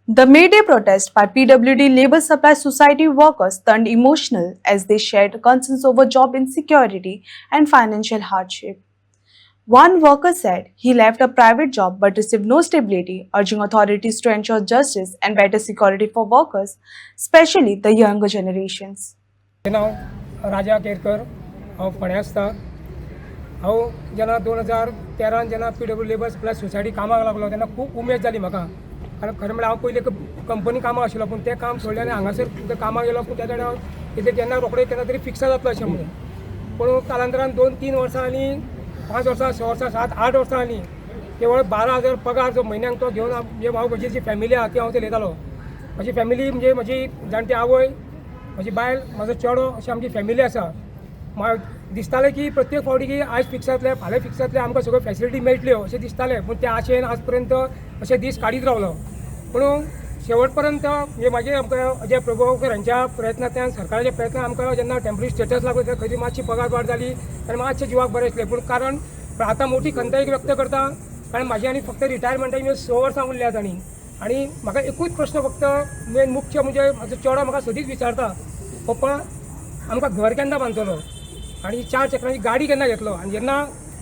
The May Day protest by PWD Labour Supply Society workers turned emotional as they shared concerns over job insecurity and financial hardship. One worker said he left a private job but received no stability, urging authorities to ensure justice and better security for workers, especially the younger generations. नाव राजा केरकर हांव फोंड्या आसता। हांव जेन्ना 2013 जेन्ना PW labour supply society कामाक लागलो तेन्ना खूब उमेद जाली म्हाका, कारण खरें म्हळ्यार हांव पयलीं कंपनी कामाक आशिल्लो, पूण तें काम सोडलें आनी हांगासर कामाक गेलो। पूण त्या हांव कितें जेन्ना रोखडें केन्ना तरी फिक्स जातलो अशें म्हणून, पूण कालांतरान 2-3 वर्सां आनी 5 वर्सां 6 वर्सां 7-8 वर्सां आनी केवळ 12,000 पगार जो म्हयन्याक तो घेवन हांव म्हजी जी फॅमिली आहा ती हांव चलयतालो। म्हजी फॅमिली म्हणजे म्हजी जाणटी आवय, म्हजी बायल, म्हजो चेडो, अशी आमची फॅमिली आसा। म्हाका दिसतालें की प्रत्येक फावटी की आयज फिक्स जातलें, फाल्यां फिक्स जातलें, आमकां सगळ्यो फॅसिलिटी मेळटल्यो अशें दिसतालें, पूण त्या आशेन आज पर्यंत अशे दीस काडीत रावलो। पूण शेवट पर्यंत म्हणजे म्हाजे आमकां अजय प्रभाकरांच्या प्रयत्नांतल्यान, सरकाराच्या प्रयत्नान आमकां जेन्ना टेम्पररी स्टेटस लागलो तेन्ना खंय मातशी पगार वाड जाली आनी मातशें जिवाक बरें दिसलें। पूण कारण आतां मोठी खंत एक व्यक्त करता, कारण म्हाजी आनी फक्त रिटायरमेंटाची 6 वर्सां उरल्यात आनी म्हाका एकूच प्रश्न फक्त मेन मुख्य म्हणजे म्हाजो चेडो म्हाका सदींच विचारता, पप्पा आमकां घर केन्ना बांदतलो आनी 4 चक्रांची गाडी केन्ना घेतलो। आनी जेन्ना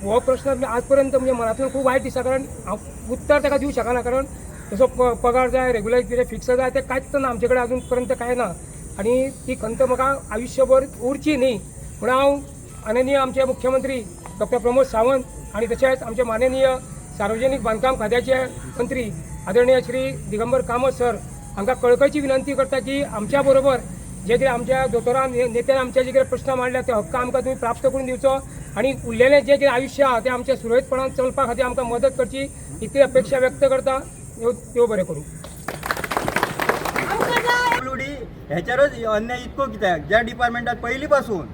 हो प्रश्न आज पर्यंत म्हणजे मनांतल्यान खूब वायट दिसता, कारण हांव उत्तर ताका दिवंक शकना, कारण तसो पगार जाय, रेग्युलर कितें फिक्स जाय तें कांयच ना आमचे कडेन, अजून पर्यंत कांय ना। आनी ती खंत म्हाका आयुश्यभर उरची न्ही म्हणून हांव माननीय आमचे मुख्यमंत्री डॉ. प्रमोद सावंत आनी तशेंच आमचे माननीय सार्वजनीक बांदकाम खात्याचे मंत्री आदरणीय श्री दिगंबर कामत सर हांकां कळकळीची विनंती करता की आमच्या बरोबर जे कितें आमच्या दोतोरान नेत्यान आमचे जे कितें प्रश्न मांडल्या ते हक्क आमकां तुमी प्राप्त करून दिवचो आनी उरलेलें जे कितें आयुश्य आहा तें आमच्या सुरळीतपणान चलपा खातीर आमकां मदत करची, इतली अपेक्षा व्यक्त करता। देव बरें करूं। ह्याच्यावरच अन्याय इतको कित्याक, ज्या डिपार्टमेंटात पहिली पासून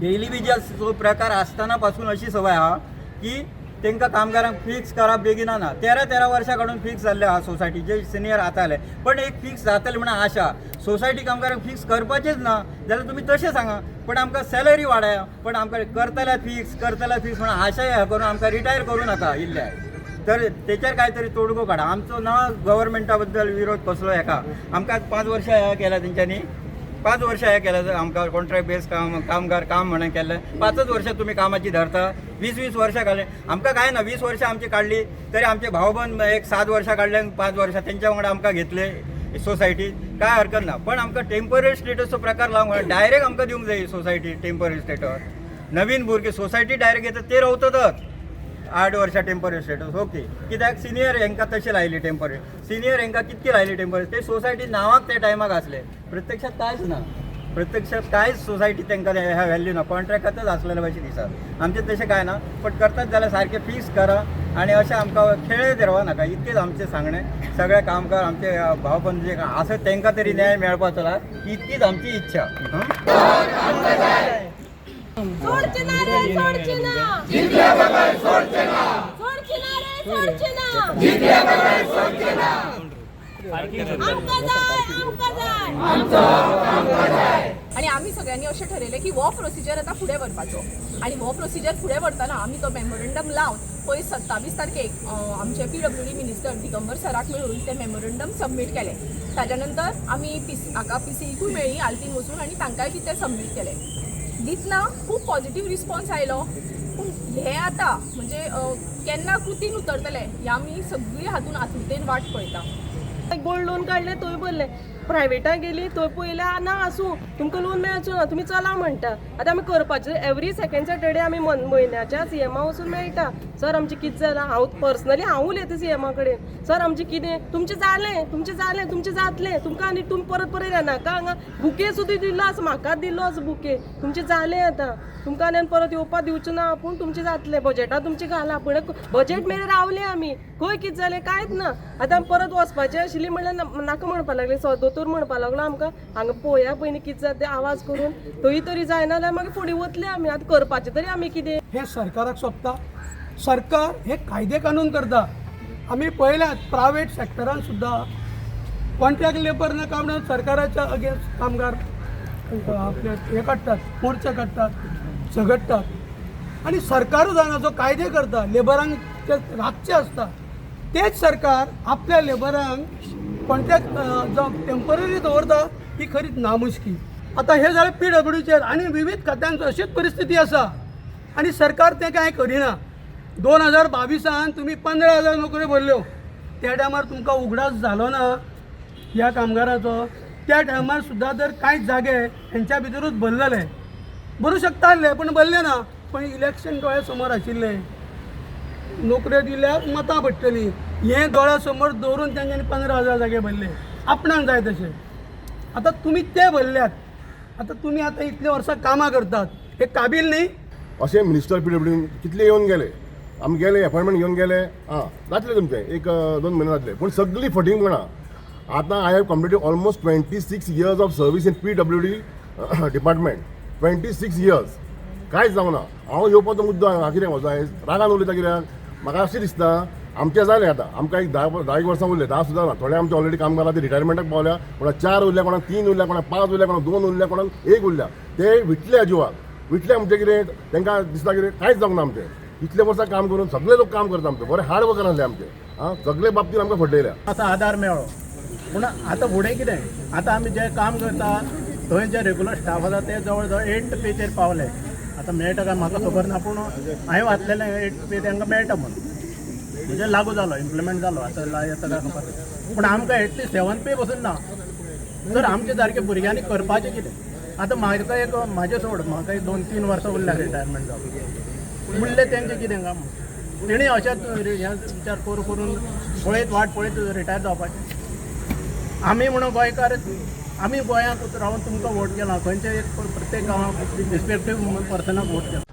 डेली वेजेस जो प्रकार आसतना पासून अशी सवय आहा की तांकां कामगारांक फिक्स करप बेगिना ना। 13 वर्सां काडून फिक्स जाल्ले आहा सोसायटी, जे सिनियर आताले, पण एक फिक्स जातले म्हणून आशा। सोसायटी कामगारांक फिक्स करपाचेच ना जाल्यार तुमी तशें सांगा, पण आमकां सॅलरी वाडया, पण आमकां करतल्यात फिक्स म्हणून आशा ह्या करून आमकां रिटायर करूं नाका इल्ल्या। तर तेचेर कांयतरी तोडगो काडा। आमचो ना गव्हर्मेंटा बद्दल विरोध कसलो हेका, आमकां 5 वर्सां हें केल्या तेंच्यांनी, 5 वर्सां हें केलें आमकां कॉन्ट्रॅक्ट बेस कामगार काम म्हणून केलें। 5च वर्सां तुमी कामाची धरता, 20 वर्सां काडलें, आमकां कांय ना। 20 वर्सां आमची काडली तरी आमचे भावबंद एक 7 वर्सां काडले, 5 वर्सां तेंच्या वांगडा आमकां घेतले सोसायटी, काय हरकत ना। पण आमकां टेम्पररी स्टेटसचो प्रकार लावंक डायरेक्ट आमकां दिवंक जाय सोसायटी टेम्पररी स्टेटस। नवीन भुरगे सोसायटी डायरेक्ट येतात ते रावतातच 8 वर्सां टेम्पररी स्टेटस, ओके। कित्याक सिनियर हांकां तशें लायली टेम्पररी, सिनियर हांकां कितकी लायली टेम्पररी, ते सोसायटी नांवाक ते टायमाक आसले, प्रत्यक्षात कांयच ना। प्रत्यक्षात कांयच सोसायटी तांकां ह्या व्हॅल्यू ना, कॉन्ट्रॅक्टातच आसलेले भशेन दिसता। आमचे तशें कांय ना, पण करतात जाल्यार सारकें फिक्स करा आनी अशें आमकां खेळ धरवा नाका, इतकेंच आमचें सांगणें। सगळे कामगार आमचे भावबंद जे आसा तांकां तरी न्याय मेळपाचो जाय, इतकीच आमची इच्छा। सोडचे ना रे, सोडचे ना, जितल्या बगर सोडचे ना, सोडचे ना रे, सोडचे ना, जितल्या बगर सोडचे ना, आमकां जाय, आमकां जाय। आणि आम्ही सगळ्यांनी अशें ठरयलें की हो प्रोसिजर आतां फुडें व्हरपाचो आनी हो प्रोसिजर फुडें व्हरतना आमी तो मेमोरंडम लावन पयर 27 तारखेक आमचे PWD मिनिस्टर दिगंबर सराक मेळून ते मेमोरंडम सबमीट केलें। ताज्या नंतर आमी हाका PCEकूय मेळ्ळी आल्तीन वचून आनी तांकांय बी तें सबमीट केलें। दिसना खूब पॉझिटिव्ह रिस्पॉन्स आयलो, पूण हे आतां म्हणजे केन्ना कृतीन उतरतले हे आमी सगळी हातून आतुरतेन वाट पळयता। गोल्ड लोन काडले थंय भरले, प्रायवेटाक गेली थंय पयलें ना आसूं तुमकां लोन मेळचो ना, तुमी चला म्हणटा। आतां आमी करपाचें एवरी सेकंड सॅटर्डे आमी म्हयन्याच्या CMA वचून मेळटा, सर आमचें कितें जालां, हांव पर्सनली हांव उलयता CMA कडेन, सर आमचें कितें, तुमचें जातलें, तुमकां आनी तुमी परत येनाका हांगा। बुके सुद्दां दिल्लो आसा, म्हाकाच दिल्लो आसा बुके, तुमचें जालें आतां, तुमकां आनी परत येवपा दिवचें ना, पूण तुमचें जातलें, बजेटां तुमचें घाला। पूण बजेट मेरेन रावलें आमी, खंय कितें जालें कांयच ना। आतां परत वचपाचें आशिल्ली म्हणल्यार नाका म्हणपा लागले, दोतोर म्हणपा लागलो आमकां हांगा पळोवया पयलीं कितें जाता तें आवाज करून, थंय तरी जायना जाल्यार मागीर फुडें वतले आमी। आतां करपाचें तरी आमी कितें, हे सरकाराक सोबता। सरकार हे कायदे कानून करता। आमी पळयल्यात प्रायवेट सेक्टरान सुद्दां कॉन्ट्रॅक्ट लेबर न काडून सरकाराच्या अगेन्स्ट कामगार आपले हे काडटात, मोर्चे काडटात, झगडटात। आनी सरकारूच हांगा जो कायदे करता लेबरांक ते रातचे आसता, तेच सरकार आपल्या लेबरांक कॉन्ट्रॅक्ट जो टेम्पररी दवरता ही खरीच नामुष्की. आता हे जालें PWDचेर आनी विविध खात्यांचो अशीच परिस्थिती आसा आनी सरकार तें कांय करिना. 2022 तुमी 15,000 नोकऱ्यो भरल्यो, त्या टायमार तुमकां उगडास जालो ना ह्या कामगाराचो. त्या टायमार सुद्दां जर कांय जागे हेंच्या भितरूच भरलेले भरूं शकताले पण भरले ना. पण इलेक्शन दोळ्या समोर आशिल्ले, नोकऱ्यो दिल्यार मतां पडटलीं, हें दोळ्या समोर दवरून तेंच्यांनी 15,000 जागे भरले आपणाक जाय तशें. आतां तुमी ते भरल्यात, आतां तुमी आतां इतले वर्सां कामां करतात, हे काबील न्ही? अशें मिनिस्टर PWD कितले येवन गेले, आमी गेले अपॉयंटमेंट घेवन गेले, जातले तुमचें 1-2 म्हयने जातले. पूण सगळी फटींगपणां. आतां I have completed almost 26 years of service in PWD department. 26 years कांयच जावना. हांव येवपाचो मुद्दो हांगा कितें वचो रागान उलयता कित्याक म्हाका अशें दिसता आमचें जालें आतां. आमकां एक 10 वर्सां उरले, 10 सुद्दां ना. थोडे आमचे ऑलरेडी कामगार ते रिटायरमेंटाक पावल्या, कोणाक 4 उरल्या, कोणाक 3 उरल्या, कोणाक 5 उरल्या, कोणाक 2 उरल्या, कोणाक 1 उरल्या. ते विटले जिवाक. विटले म्हणजे कितें तांकां दिसता कितें कांयच जावना आमचें. इतले वर्सां काम करून सगळे लोक काम करता आमचे, बरे हार्ड वर्कर आसले आमचे. सगळे बाबतींत आमकां फटयल्या. आतां आदार मेळ्ळो पूण आतां फुडें कितें? आतां आमी जें काम करता थंय जे रेगुलर स्टाफ आसा ते जवळ जवळ 8 पेचेर पावले. आतां मेळटा काय म्हाका खबर ना, पूण हांवें वाचलेलें 8 पे तांकां मेळटा म्हणून, म्हणजे लागू जालो, इम्प्लिमेंट जालो. आतां येता काय खबर, पूण आमकां एटलीस्ट 7 पे पसून ना. तर आमचे सारके भुरग्यांनी करपाचें कितें? आतां म्हाका एक म्हाजें सोड, म्हाका एक 2-3 वर्सां उरल्या रिटायरमेंट जावं. उरले तेंचें कितें काम? तेणी अशेंच हे विचार करून पळयत वाट पळयत रिटायर जावपाचें. आमी म्हणून गोंयकार, आमी गोंयांत रावन तुमकां वोट केला, खंयचे एक प्रत्येक गांवांत रिस्पेक्टीव पर्सनाक वोट केला.